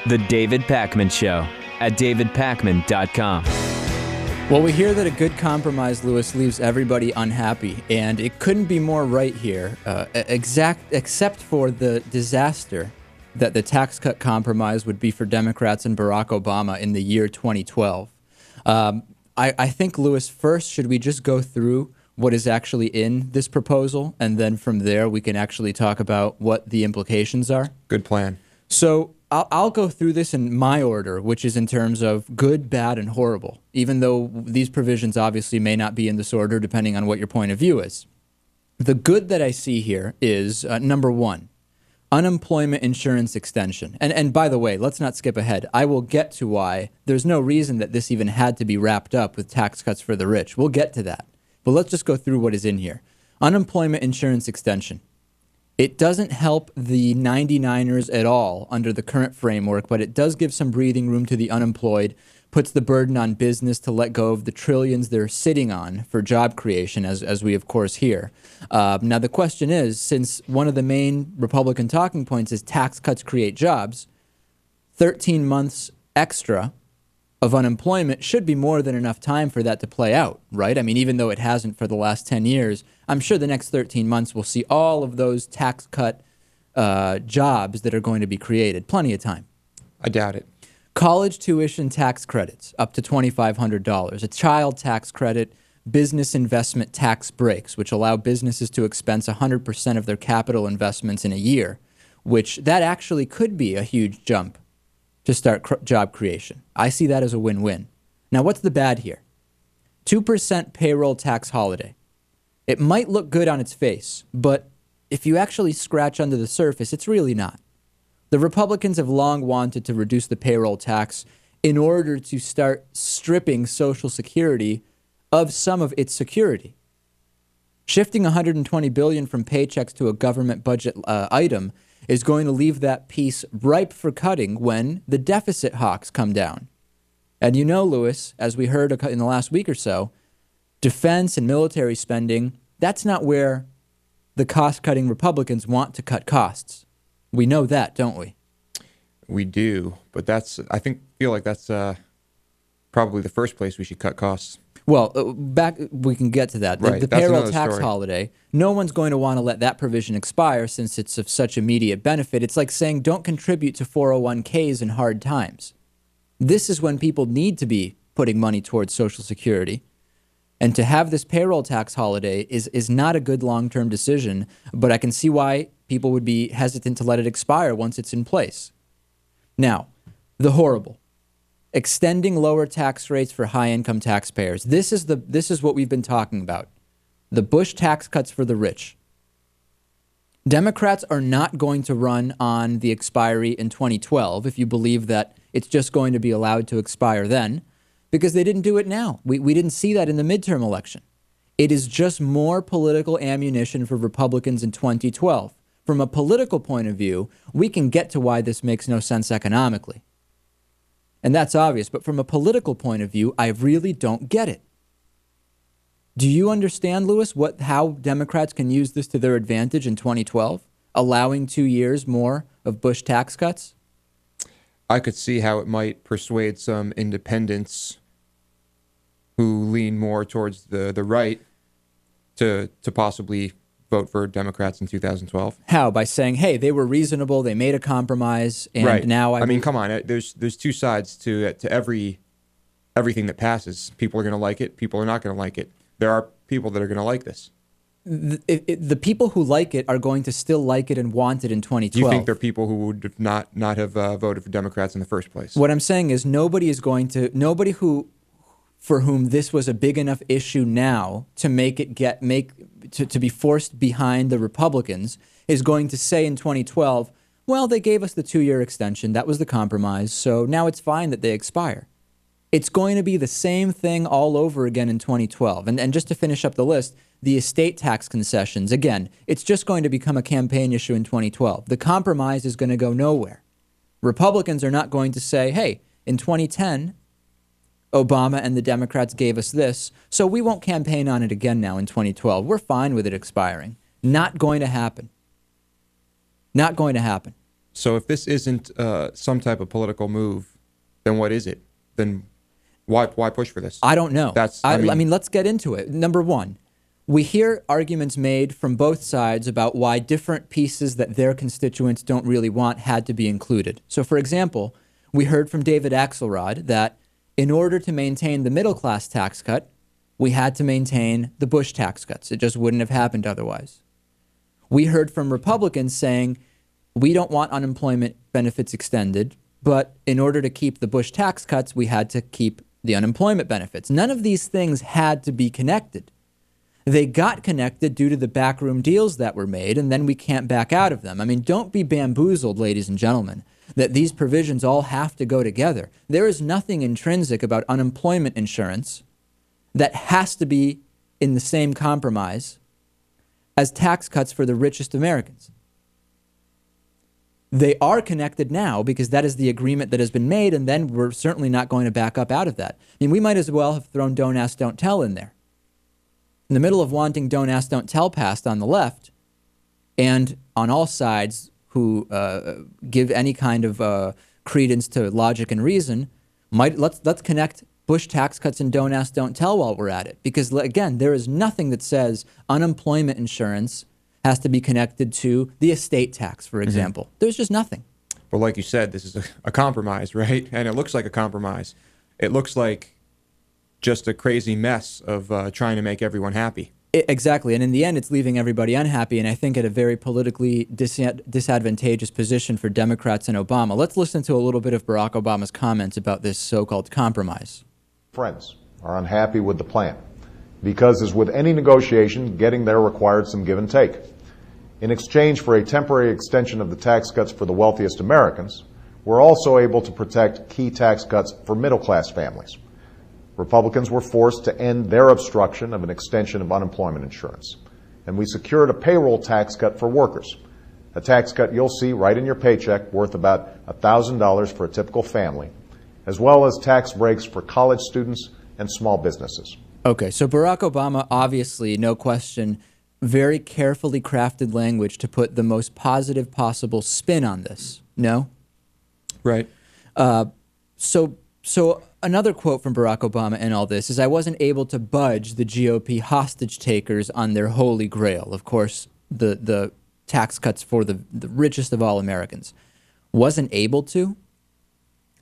The David Pakman Show at davidpakman.com. Well, we hear that a good compromise, Lewis, leaves everybody unhappy, and it couldn't be more right here, except for the disaster that the tax cut compromise would be for Democrats and Barack Obama in the year 2012. I think, Lewis, first, should we just go through what is actually in this proposal, and then from there we can actually talk about what the implications are? Good plan. So I'll go through this in my order, which is in terms of good, bad, and horrible, even though these provisions obviously may not be in this order depending on what your point of view is. The good that I see here is, number one, unemployment insurance extension. And by the way, let's not skip ahead. I will get to why there's no reason that this even had to be wrapped up with tax cuts for the rich. We'll get to that. But let's just go through what is in here. Unemployment insurance extension. It doesn't help the 99ers at all under the current framework, but it does give some breathing room to the unemployed, puts the burden on business to let go of the trillions they're sitting on for job creation, as we of course hear. Now the question is, since one of the main Republican talking points is tax cuts create jobs, 13 months extra of unemployment should be more than enough time for that to play out, right? I mean, even though it hasn't for the last 10 years, I'm sure the next 13 months we'll see all of those tax cut jobs that are going to be created. Plenty of time. I doubt it. College tuition tax credits up to $2,500. A child tax credit, business investment tax breaks, which allow businesses to expense 100% of their capital investments in a year, which that actually could be a huge jump to start job creation. I see that as a win-win. Now, what's the bad here? 2% payroll tax holiday. It might look good on its face, but if you actually scratch under the surface, it's really not. The Republicans have long wanted to reduce the payroll tax in order to start stripping Social Security of some of its security. Shifting $120 billion from paychecks to a government budget item is going to leave that piece ripe for cutting when the deficit hawks come down. And you know, Lewis, as we heard in the last week or so, defense and military spending, that's not where the cost-cutting Republicans want to cut costs. We know that, don't we? We do, but feel like that's probably the first place we should cut costs. Well, we can get to that. Right. The That's payroll another tax story. holiday, no one's going to want to let that provision expire since it's of such immediate benefit. It's like saying don't contribute to 401ks in hard times. This is when people need to be putting money towards Social Security. And to have this payroll tax holiday is not a good long-term decision, but I can see why people would be hesitant to let it expire once it's in place. Now, the horrible. Extending lower tax rates for high-income taxpayers. This is what we've been talking about. The Bush tax cuts for the rich. Democrats are not going to run on the expiry in 2012 if you believe that it's just going to be allowed to expire then, because they didn't do it now. We didn't see that in the midterm election. It is just more political ammunition for Republicans in 2012. From a political point of view, we can get to why this makes no sense economically. And that's obvious, but from a political point of view, I really don't get it. Do you understand, Lewis, how Democrats can use this to their advantage in 2012, allowing 2 years more of Bush tax cuts? I could see how it might persuade some independents who lean more towards the right to possibly vote for Democrats in 2012. How? By saying, hey, they were reasonable, they made a compromise, and right. now I mean, come on. There's two sides to everything that passes. People are going to like it. People are not going to like it. There are people that are going to like this. The people who like it are going to still like it and want it in 2012. Do you think there are people who would not have voted for Democrats in the first place? What I'm saying is nobody for whom this was a big enough issue now to to be forced behind the Republicans is going to say in 2012, well, they gave us the 2-year extension. That was the compromise. So now it's fine that they expire. It's going to be the same thing all over again in 2012. And just to finish up the list, the estate tax concessions, again, it's just going to become a campaign issue in 2012. The compromise is going to go nowhere. Republicans are not going to say, hey, in 2010, Obama and the Democrats gave us this, so we won't campaign on it again now in 2012. We're fine with it expiring. Not going to happen. Not going to happen. So if this isn't some type of political move, then what is it? Then why push for this? I don't know. I I mean, let's get into it. Number one, we hear arguments made from both sides about why different pieces that their constituents don't really want had to be included. So, for example, we heard from David Axelrod that in order to maintain the middle class tax cut, we had to maintain the Bush tax cuts. It just wouldn't have happened otherwise. We heard from Republicans saying, we don't want unemployment benefits extended, but in order to keep the Bush tax cuts, we had to keep the unemployment benefits. None of these things had to be connected. They got connected due to the backroom deals that were made, and then we can't back out of them. I mean, don't be bamboozled, ladies and gentlemen, that these provisions all have to go together. There is nothing intrinsic about unemployment insurance that has to be in the same compromise as tax cuts for the richest Americans. They are connected now because that is the agreement that has been made, and then we're certainly not going to back up out of that. I mean, we might as well have thrown Don't Ask, Don't Tell in there. In the middle of wanting Don't Ask, Don't Tell passed on the left, and on all sides who give any kind of credence to logic and reason, let's connect Bush tax cuts and Don't Ask, Don't Tell while we're at it. Because, again, there is nothing that says unemployment insurance has to be connected to the estate tax, for example. Mm-hmm. There's just nothing. Well, like you said, this is a compromise, right? And it looks like a compromise. It looks like just a crazy mess of trying to make everyone happy. Exactly. And in the end, it's leaving everybody unhappy, and I think at a very politically disadvantageous position for Democrats and Obama. Let's listen to a little bit of Barack Obama's comments about this so-called compromise. Friends are unhappy with the plan because, as with any negotiation, getting there required some give and take. In exchange for a temporary extension of the tax cuts for the wealthiest Americans, we're also able to protect key tax cuts for middle-class families. Republicans were forced to end their obstruction of an extension of unemployment insurance, and we secured a payroll tax cut for workers, a tax cut you'll see right in your paycheck worth about $1,000 for a typical family, as well as tax breaks for college students and small businesses. Okay, so Barack Obama, obviously, no question, very carefully crafted language to put the most positive possible spin on this. No? Right. So another quote from Barack Obama in all this is, I wasn't able to budge the GOP hostage takers on their holy grail. Of course, the tax cuts for the richest of all Americans. Wasn't able to?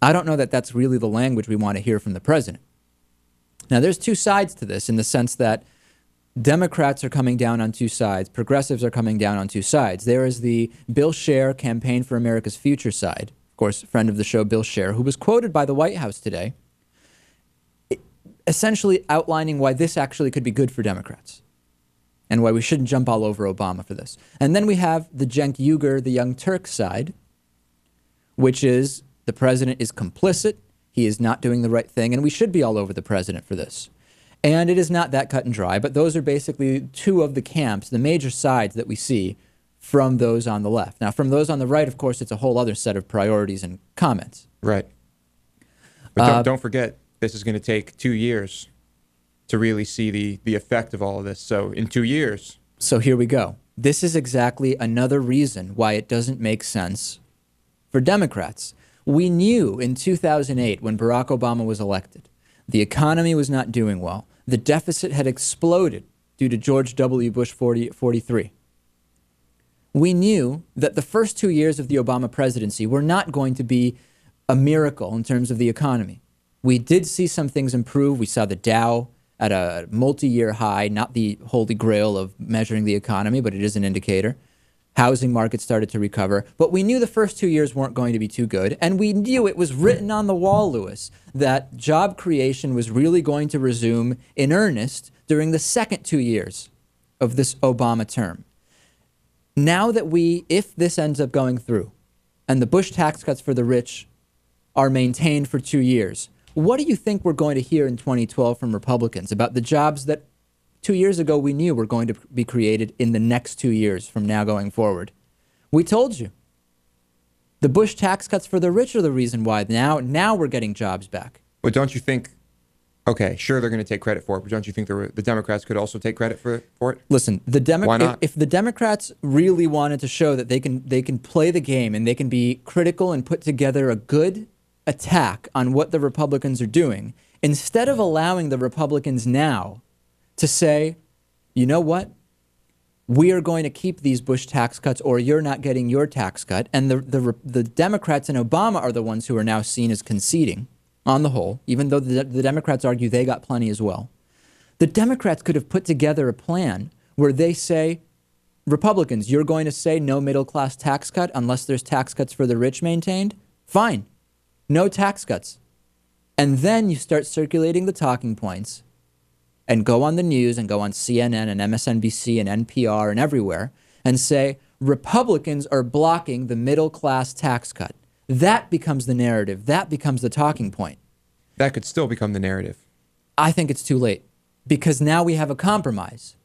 I don't know that that's really the language we want to hear from the president. Now, there's two sides to this in the sense that Democrats are coming down on two sides. Progressives are coming down on two sides. There is the Bill Scher Campaign for America's Future side. Of course, a friend of the show, Bill Scher, who was quoted by the White House today, essentially outlining why this actually could be good for Democrats and why we shouldn't jump all over Obama for this. And then we have the Cenk Uygur, the Young Turk side, which is the president is complicit, he is not doing the right thing, and we should be all over the president for this. And it is not that cut and dry, but those are basically two of the camps, the major sides that we see from those on the left. Now, from those on the right, of course, it's a whole other set of priorities and comments. Right. But don't forget, this is going to take 2 years to really see the effect of all of this. So in 2 years. So here we go. This is exactly another reason why it doesn't make sense for Democrats. We knew in 2008 when Barack Obama was elected, the economy was not doing well. The deficit had exploded due to George W. Bush 43. We knew that the first 2 years of the Obama presidency were not going to be a miracle in terms of the economy. We did see some things improve. We saw the Dow at a multi-year high, not the holy grail of measuring the economy, but it is an indicator. Housing market started to recover. But we knew the first 2 years weren't going to be too good. And we knew it was written on the wall, Lewis, that job creation was really going to resume in earnest during the second 2 years of this Obama term. Now that if this ends up going through and the Bush tax cuts for the rich are maintained for 2 years, what do you think we're going to hear in 2012 from Republicans about the jobs that 2 years ago we knew were going to be created in the next 2 years from now going forward? We told you. The Bush tax cuts for the rich are the reason why now we're getting jobs back. But don't you think Okay, sure, they're going to take credit for it, but don't you think the Democrats could also take credit for it? Listen, Why not? If the Democrats really wanted to show that they can play the game and they can be critical and put together a good attack on what the Republicans are doing, instead of allowing the Republicans now to say, you know what, we are going to keep these Bush tax cuts or you're not getting your tax cut, and the Democrats and Obama are the ones who are now seen as conceding on the whole, even though the Democrats argue they got plenty as well. The Democrats could have put together a plan where they say, Republicans, you're going to say no middle-class tax cut unless there's tax cuts for the rich maintained? Fine. No tax cuts. And then you start circulating the talking points and go on the news and go on CNN and MSNBC and NPR and everywhere and say, Republicans are blocking the middle-class tax cut. That becomes the narrative. That becomes the talking point. That could still become the narrative. I think it's too late because now we have a compromise.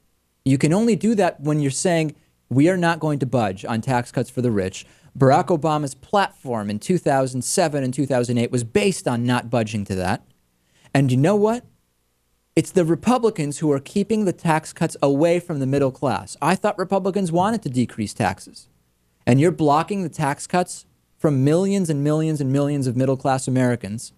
You can only do that when you're saying we are not going to budge on tax cuts for the rich. Barack Obama's platform in 2007 and 2008 was based on not budging to that. And you know what? It's the Republicans who are keeping the tax cuts away from the middle class. I thought Republicans wanted to decrease taxes. And you're blocking the tax cuts from millions and millions and millions of middle-class Americans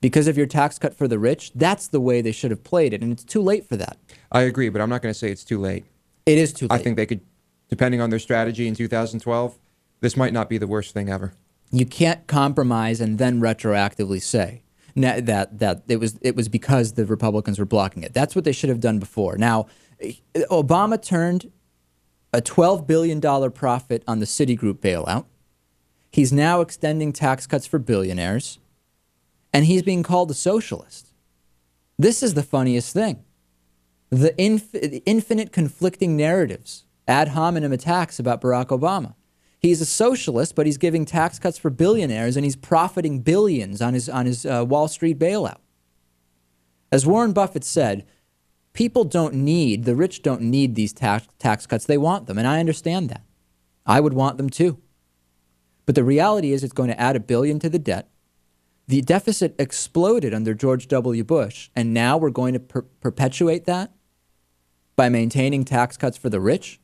because of your tax cut for the rich. That's the way they should have played it, and it's too late for that. I agree, but I'm not going to say it's too late. It is too late. I think they could, depending on their strategy in 2012, this might not be the worst thing ever. You can't compromise and then retroactively say that it was because the Republicans were blocking it. That's what they should have done before. Now, Obama turned a $12 billion profit on the Citigroup bailout. He's now extending tax cuts for billionaires, and he's being called a socialist. This is the funniest thing. The infinite conflicting narratives, ad hominem attacks about Barack Obama. He's a socialist, but he's giving tax cuts for billionaires, and he's profiting billions on his Wall Street bailout. As Warren Buffett said, the rich don't need these tax cuts. They want them, and I understand that. I would want them too. But the reality is it's going to add $1 billion to the debt. The deficit exploded under George W. Bush, and now we're going to perpetuate that by maintaining tax cuts for the rich?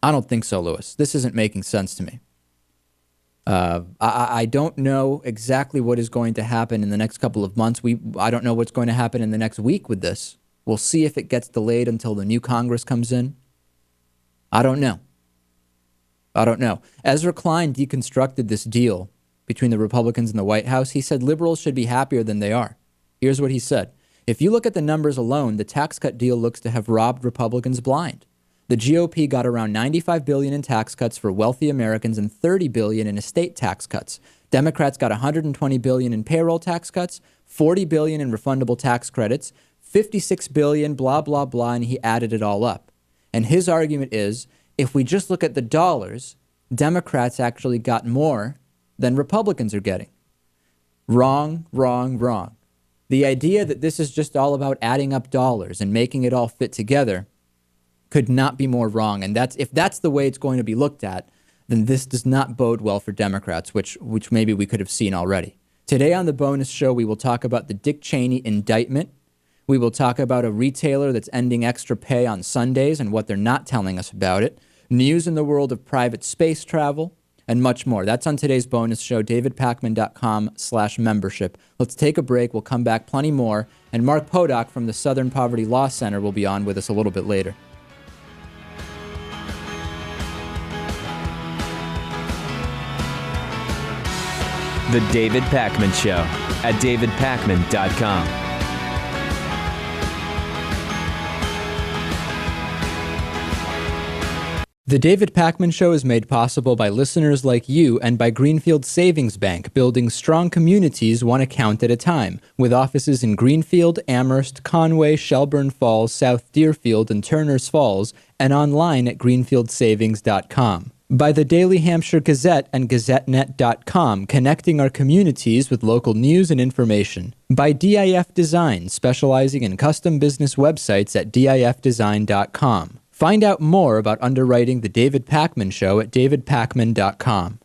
I don't think so, Lewis. This isn't making sense to me. I don't know exactly what is going to happen in the next couple of months. I don't know what's going to happen in the next week with this. We'll see if it gets delayed until the new Congress comes in. I don't know. Ezra Klein deconstructed this deal between the Republicans and the White House. He said liberals should be happier than they are. Here's what he said. If you look at the numbers alone, the tax cut deal looks to have robbed Republicans blind. The GOP got around $95 billion in tax cuts for wealthy Americans and $30 billion in estate tax cuts. Democrats got $120 billion in payroll tax cuts, $40 billion in refundable tax credits, $56 billion, blah, blah, blah, and he added it all up. And his argument is, if we just look at the dollars, Democrats actually got more than Republicans are getting. Wrong, wrong, wrong. The idea that this is just all about adding up dollars and making it all fit together could not be more wrong. And if that's the way it's going to be looked at, then this does not bode well for Democrats, which maybe we could have seen already. Today on the bonus show, we will talk about the Dick Cheney indictment. We will talk about a retailer that's ending extra pay on Sundays and what they're not telling us about it, news in the world of private space travel, and much more. That's on today's bonus show, davidpakman.com/membership. Let's take a break. We'll come back plenty more. And Mark Podock from the Southern Poverty Law Center will be on with us a little bit later. The David Pakman Show at davidpakman.com. The David Pakman Show is made possible by listeners like you and by Greenfield Savings Bank, building strong communities one account at a time, with offices in Greenfield, Amherst, Conway, Shelburne Falls, South Deerfield, and Turners Falls, and online at greenfieldsavings.com. By the Daily Hampshire Gazette and GazetteNet.com, connecting our communities with local news and information. By DIF Design, specializing in custom business websites at difdesign.com. Find out more about underwriting The David Pakman Show at davidpakman.com.